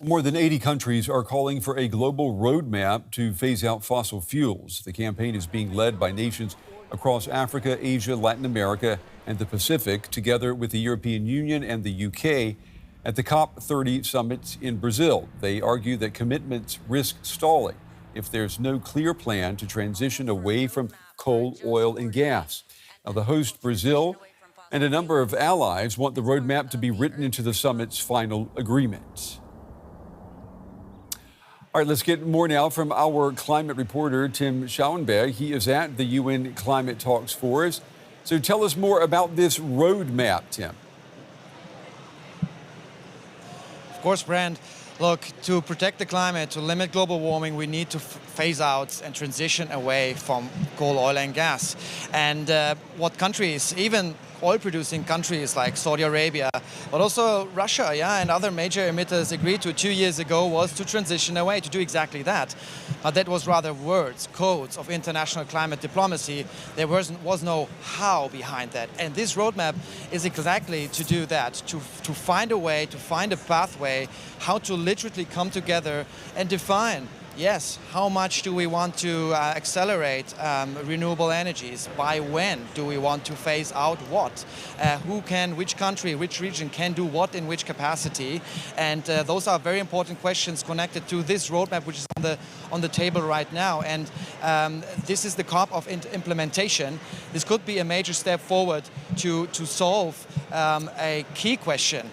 More than 80 countries are calling for a global roadmap to phase out fossil fuels. The campaign is being led by nations across Africa, Asia, Latin America, and the Pacific, together with the European Union and the UK at the COP30 summit in Brazil. They argue that commitments risk stalling if there's no clear plan to transition away from coal, oil, and gas. Now, the host, Brazil, and a number of allies want the roadmap to be written into the summit's final agreement. All right, let's get more now from our climate reporter, Tim Schauenberg. He is at the UN climate talks for us. So tell us more about this roadmap, Tim. Of course, Brand. Look, to protect the climate, to limit global warming, we need to phase out and transition away from coal, oil and gas. And what countries, even oil-producing countries like Saudi Arabia, but also Russia, and other major emitters agreed to 2 years ago was to transition away, to do exactly that. That was rather words, codes of international climate diplomacy. There was no how behind that. And this roadmap is exactly to do that, to find a way, to find a pathway, how to literally come together and define, yes, how much do we want to accelerate renewable energies? By when do we want to phase out what? Who can, which country, which region can do what in which capacity? And those are very important questions connected to this roadmap, which is on the table right now. And this is the COP of implementation. This could be a major step forward to solve a key question,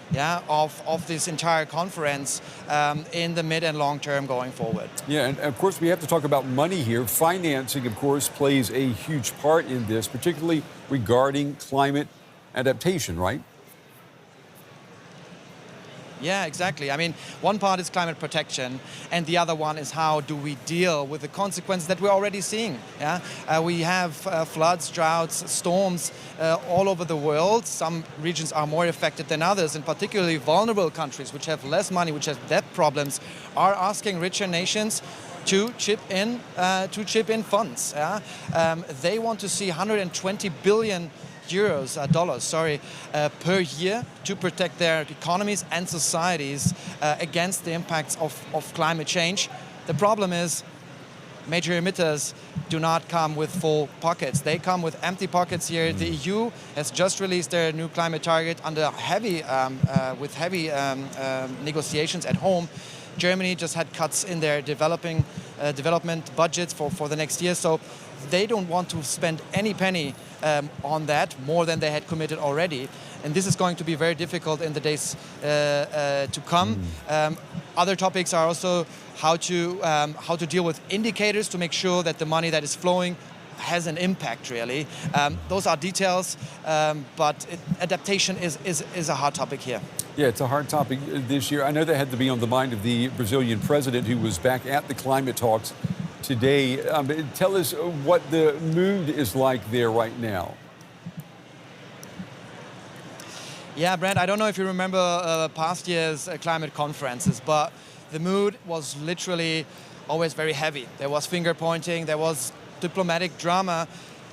of this entire conference in the mid and long term going forward. Yeah, and of course we have to talk about money here. Financing, of course, plays a huge part in this, particularly regarding climate adaptation, right? Yeah, exactly. I mean, one part is climate protection, and the other one is how do we deal with the consequences that we're already seeing. We have floods, droughts, storms all over the world. Some regions are more affected than others, and particularly vulnerable countries, which have less money, which have debt problems, are asking richer nations to chip in funds. They want to see 120 billion dollars per year to protect their economies and societies against the impacts of climate change. The problem is major emitters do not come with full pockets. They come with empty pockets here. The EU has just released their new climate target under heavy negotiations at home. Germany just had cuts in their development budgets for the next year, so they don't want to spend any penny on that, more than they had committed already. And this is going to be very difficult in the days to come. Other topics are also how to deal with indicators to make sure that the money that is flowing has an impact, really. Those are details, but adaptation is a hard topic here. Yeah, it's a hard topic this year. I know that had to be on the mind of the Brazilian president, who was back at the climate talks today. Tell us what the mood is like there right now. Yeah, Brent, I don't know if you remember past year's climate conferences, but the mood was literally always very heavy. There was finger pointing, there was diplomatic drama,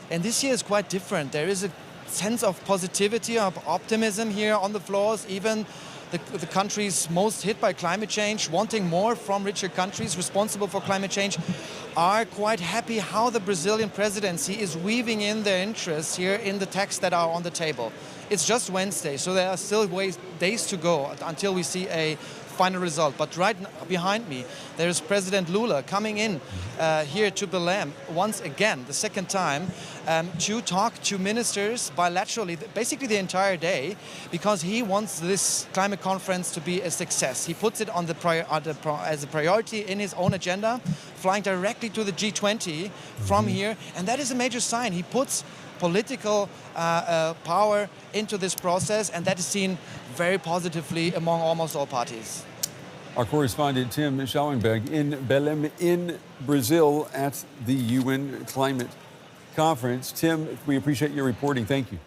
and this year is quite different. There is a sense of positivity, of optimism here on the floors. Even the countries most hit by climate change, wanting more from richer countries responsible for climate change, are quite happy how the Brazilian presidency is weaving in their interests here in the texts that are on the table. It's just Wednesday, so there are still days to go until we see a final result. But right behind me, there is President Lula coming in here to Belém once again, the second time, to talk to ministers bilaterally, basically the entire day, because he wants this climate conference to be a success. He puts it on as a priority in his own agenda, flying directly to the G20 from here, and that is a major sign. He puts political power into this process, and that is seen very positively among almost all parties. Our correspondent Tim Schauenberg in Belém in Brazil at the UN Climate Conference. Tim, we appreciate your reporting. Thank you.